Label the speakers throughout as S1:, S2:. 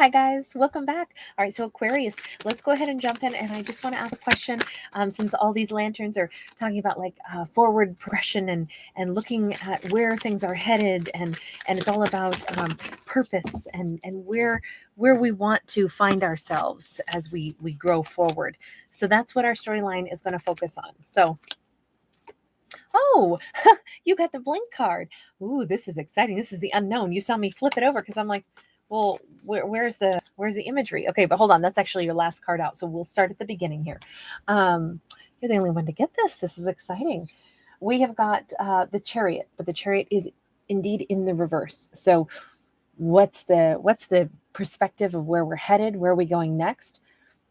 S1: Hi guys, welcome back. All right, so Aquarius, let's go ahead and jump in. And I just want to ask a question, since all these lanterns are talking about like forward progression and looking at where things are headed, and it's all about purpose and where we want to find ourselves as we grow forward. So that's what our storyline is going to focus on. So, oh, you got the blank card. Ooh, this is exciting. This is the unknown. You saw me flip it over because I'm like, well, where's the imagery? Okay, but hold on. That's actually your last card out. So we'll start at the beginning here. You're the only one to get this. This is exciting. We have got the Chariot, but the Chariot is indeed in the reverse. So what's the perspective of where we're headed? Where are we going next?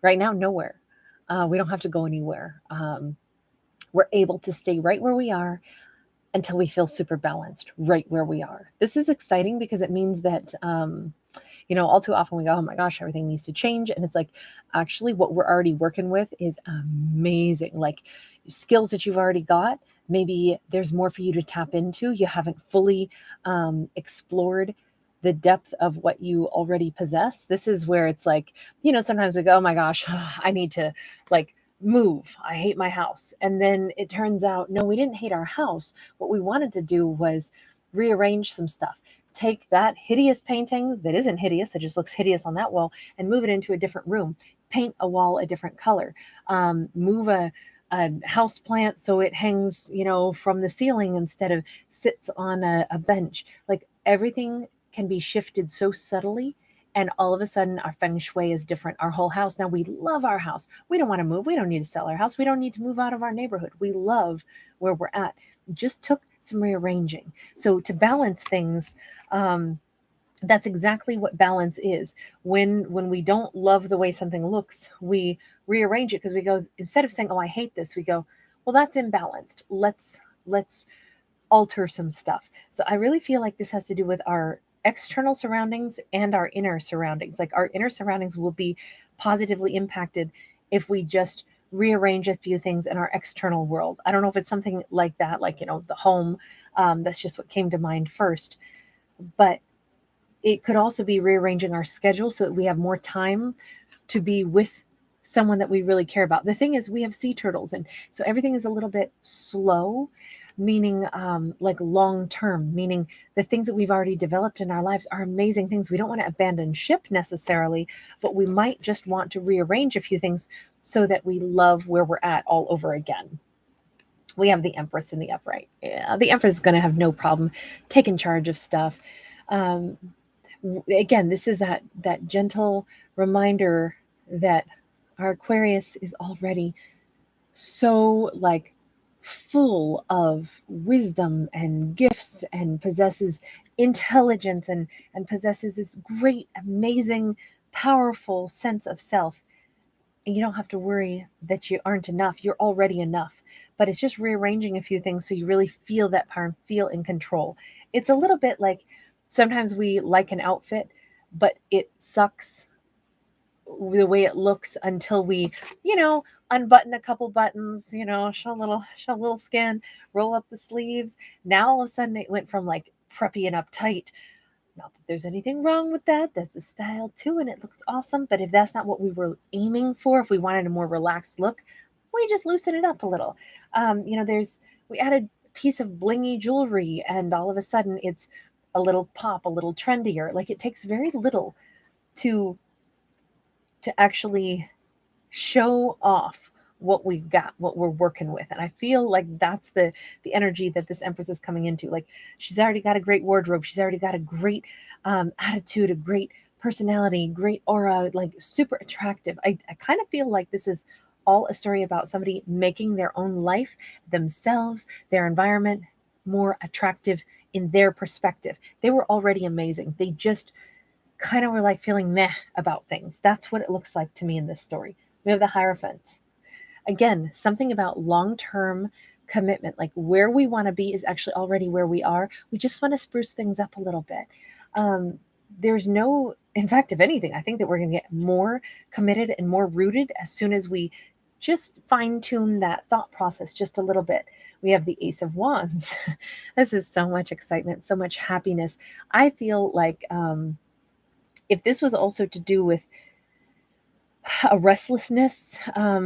S1: Right now, nowhere. We don't have to go anywhere. We're able to stay right where we are until we feel super balanced right where we are. This is exciting because it means that, all too often we go, oh my gosh, everything needs to change. And it's like, actually what we're already working with is amazing. Like skills that you've already got, maybe there's more for you to tap into. You haven't fully explored the depth of what you already possess. This is where it's like, sometimes we go, oh my gosh, I need to like move. I hate my house. And then it turns out, no, we didn't hate our house. What we wanted to do was rearrange some stuff. Take that hideous painting that isn't hideous, it just looks hideous on that wall, and move it into a different room. Paint a wall a different color. Move a house plant so it hangs, from the ceiling instead of sits on a bench. Like everything can be shifted so subtly. And all of a sudden, our feng shui is different. Our whole house. Now, we love our house. We don't want to move. We don't need to sell our house. We don't need to move out of our neighborhood. We love where we're at. It just took some rearranging. So to balance things, that's exactly what balance is. When we don't love the way something looks, we rearrange it because we go, instead of saying, oh, I hate this, we go, well, that's imbalanced. Let's alter some stuff. So I really feel like this has to do with our external surroundings and our inner surroundings. Like our inner surroundings will be positively impacted if we just rearrange a few things in our external world. I don't know if it's something like that, like, the home. That's just what came to mind first. But it could also be rearranging our schedule so that we have more time to be with someone that we really care about. The thing is, we have sea turtles, and so everything is a little bit slow, meaning like long term, meaning the things that we've already developed in our lives are amazing things. We don't want to abandon ship necessarily, but we might just want to rearrange a few things so that we love where we're at all over again. We have the Empress in the upright. Yeah, the Empress is going to have no problem taking charge of stuff. Again, this is that gentle reminder that our Aquarius is already so like full of wisdom and gifts and possesses intelligence and possesses this great, amazing, powerful sense of self. And you don't have to worry that you aren't enough. You're already enough. But it's just rearranging a few things so you really feel that power and feel in control. It's a little bit like sometimes we like an outfit, but it sucks the way it looks until we, unbutton a couple buttons, show a little skin, roll up the sleeves. Now all of a sudden it went from like preppy and uptight. Not that there's anything wrong with that. That's a style too, and it looks awesome. But if that's not what we were aiming for, if we wanted a more relaxed look, we just loosen it up a little. We added a piece of blingy jewelry, and all of a sudden it's a little pop, a little trendier. Like it takes very little to actually show off what we've got, what we're working with. And I feel like that's the energy that this Empress is coming into. Like she's already got a great wardrobe. She's already got a great attitude, a great personality, great aura, like super attractive. I kind of feel like this is all a story about somebody making their own life, themselves, their environment more attractive in their perspective. They were already amazing. They just kind of were like feeling meh about things. That's what it looks like to me in this story. We have the Hierophant. Again, something about long-term commitment, like where we want to be is actually already where we are. We just want to spruce things up a little bit. In fact, if anything, I think that we're going to get more committed and more rooted as soon as we just fine-tune that thought process just a little bit. We have the Ace of Wands. This is so much excitement, so much happiness. I feel like If this was also to do with a restlessness,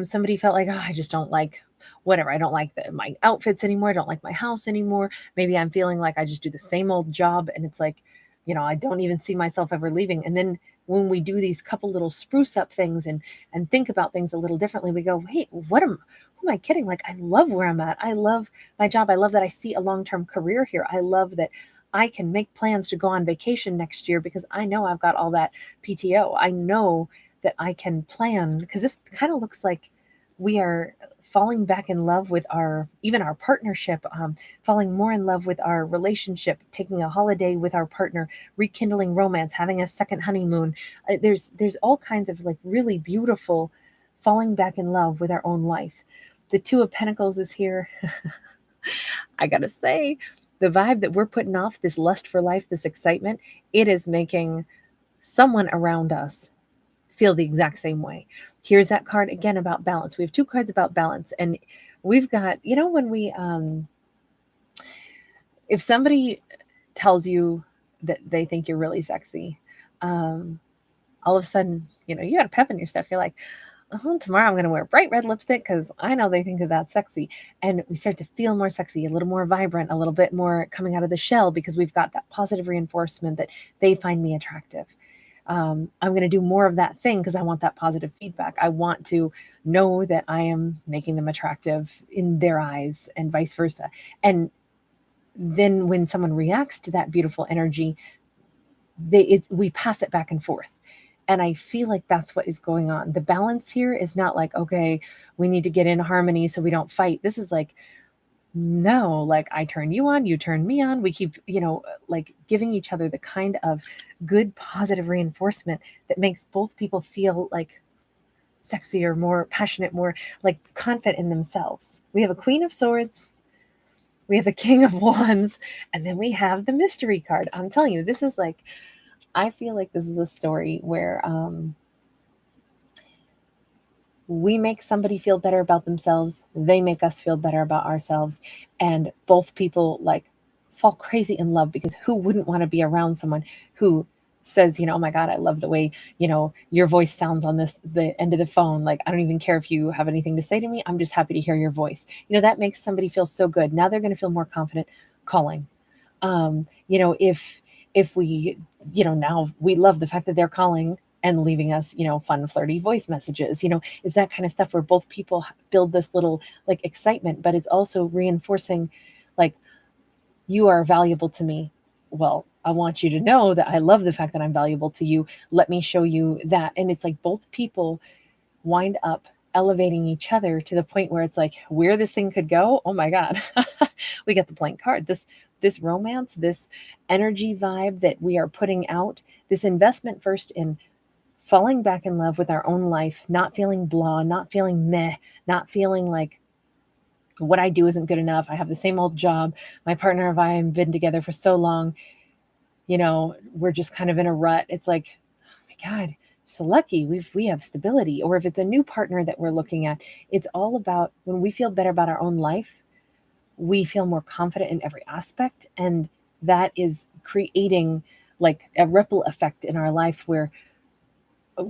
S1: somebody felt like, oh, I just don't like whatever. I don't like my outfits anymore. I don't like my house anymore. Maybe I'm feeling like I just do the same old job. And it's like, I don't even see myself ever leaving. And then when we do these couple little spruce up things and think about things a little differently, we go, wait, who am I kidding? Like, I love where I'm at. I love my job. I love that I see a long-term career here. I love that I can make plans to go on vacation next year because I know I've got all that PTO. I know that I can plan, because this kind of looks like we are falling back in love with even our partnership, falling more in love with our relationship, taking a holiday with our partner, rekindling romance, having a second honeymoon. There's all kinds of like really beautiful falling back in love with our own life. The Two of Pentacles is here. I gotta say, the vibe that we're putting off, this lust for life, this excitement, it is making someone around us feel the exact same way. Here's that card again about balance. We have two cards about balance, and we've got, when we if somebody tells you that they think you're really sexy, all of a sudden, you got a pep in your step. You're like, oh, tomorrow I'm going to wear bright red lipstick because I know they think that that's sexy. And we start to feel more sexy, a little more vibrant, a little bit more coming out of the shell because we've got that positive reinforcement that they find me attractive. I'm going to do more of that thing because I want that positive feedback. I want to know that I am making them attractive in their eyes and vice versa. And then when someone reacts to that beautiful energy, we pass it back and forth. And I feel like that's what is going on. The balance here is not like, okay, we need to get in harmony so we don't fight. This is like, no, like I turn you on, you turn me on. We keep, like giving each other the kind of good, positive reinforcement that makes both people feel like sexier, more passionate, more like confident in themselves. We have a Queen of Swords, we have a King of Wands, and then we have the Mystery card. I'm telling you, this is like, I feel like this is a story where we make somebody feel better about themselves. They make us feel better about ourselves. And both people like fall crazy in love, because who wouldn't want to be around someone who says, oh my God, I love the way, your voice sounds on the end of the phone. Like, I don't even care if you have anything to say to me. I'm just happy to hear your voice. That makes somebody feel so good. Now they're going to feel more confident calling. If we, now we love the fact that they're calling and leaving us, fun, flirty voice messages. It's that kind of stuff where both people build this little like excitement, but it's also reinforcing like, you are valuable to me. Well, I want you to know that I love the fact that I'm valuable to you. Let me show you that. And it's like both people wind up elevating each other to the point where it's like, where this thing could go, oh my God, we got the blank card. This romance, this energy vibe that we are putting out, this investment first in falling back in love with our own life, not feeling blah, not feeling meh, not feeling like what I do isn't good enough. I have the same old job. My partner and I have been together for so long. We're just kind of in a rut. It's like, oh my God, so lucky we have stability. Or if it's a new partner that we're looking at, it's all about when we feel better about our own life, we feel more confident in every aspect. And that is creating like a ripple effect in our life where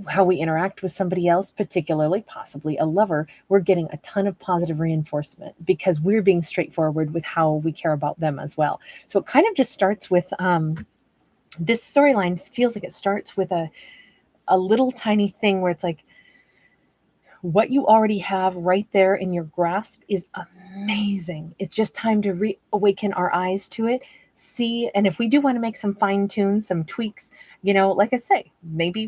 S1: how we interact with somebody else, particularly possibly a lover, we're getting a ton of positive reinforcement because we're being straightforward with how we care about them as well. So it kind of just starts with this storyline feels like it starts with a little tiny thing where it's like, what you already have right there in your grasp is amazing. It's just time to reawaken our eyes to it, see. And if we do want to make some fine tunes, some tweaks, like I say, maybe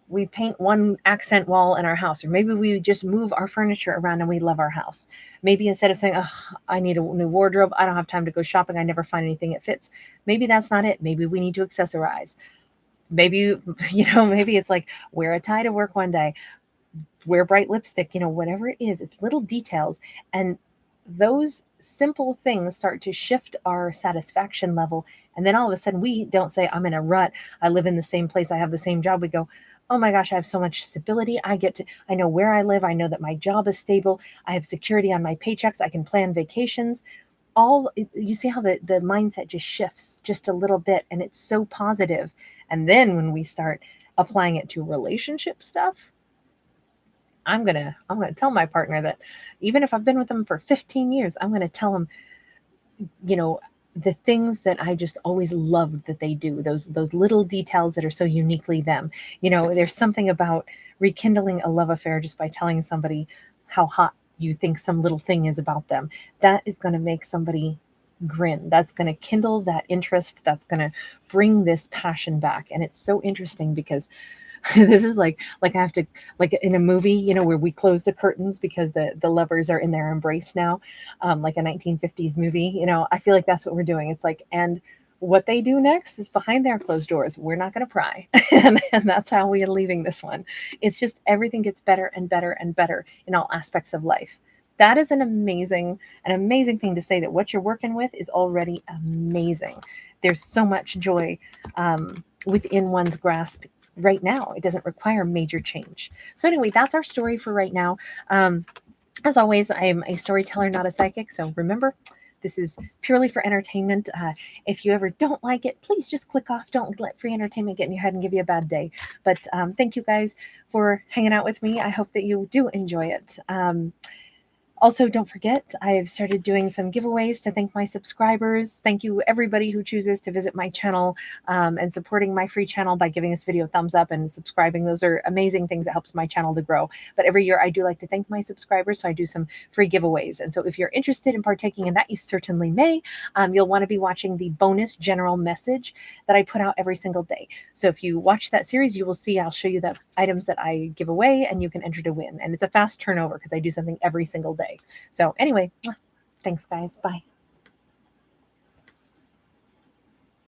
S1: we paint one accent wall in our house, or maybe we just move our furniture around and we love our house. Maybe instead of saying, oh, I need a new wardrobe, I don't have time to go shopping, I never find anything that fits. Maybe that's not it. Maybe we need to accessorize. Maybe, maybe it's like wear a tie to work one day, wear bright lipstick, whatever it is, it's little details. And those simple things start to shift our satisfaction level. And then all of a sudden we don't say, I'm in a rut, I live in the same place, I have the same job. We go, oh my gosh, I have so much stability. I know where I live. I know that my job is stable. I have security on my paychecks. I can plan vacations. You see how the mindset just shifts just a little bit, and it's so positive. And then when we start applying it to relationship stuff, I'm gonna tell my partner that even if I've been with them for 15 years, I'm gonna tell them, you know, the things that I just always loved that they do, those little details that are so uniquely them. You know, there's something about rekindling a love affair just by telling somebody how hot you think some little thing is about them. That is going to make somebody grin. That's going to kindle that interest. That's going to bring this passion back. And it's so interesting because this is like I have to, like in a movie, you know, where we close the curtains because the lovers are in their embrace now, like a 1950s movie. You know, I feel like that's what we're doing. It's like, and what they do next is behind their closed doors. We're not going to pry, and that's how we are leaving this one. It's just everything gets better and better and better in all aspects of life. That is an amazing thing to say, that what you're working with is already amazing. There's so much joy within one's grasp right now. It doesn't require major change. So anyway, that's our story for right now. As always, I am a storyteller, not a psychic. So remember, this is purely for entertainment. If you ever don't like it, please just click off. Don't let free entertainment get in your head and give you a bad day. But thank you guys for hanging out with me. I hope that you do enjoy it. Also, don't forget, I've started doing some giveaways to thank my subscribers. Thank you, everybody who chooses to visit my channel and supporting my free channel by giving this video a thumbs up and subscribing. Those are amazing things that helps my channel to grow. But every year I do like to thank my subscribers, so I do some free giveaways. And so if you're interested in partaking in that, you certainly may. You'll want to be watching the bonus general message that I put out every single day. So if you watch that series, you will see I'll show you the items that I give away and you can enter to win. And it's a fast turnover because I do something every single day. So anyway, thanks guys. Bye.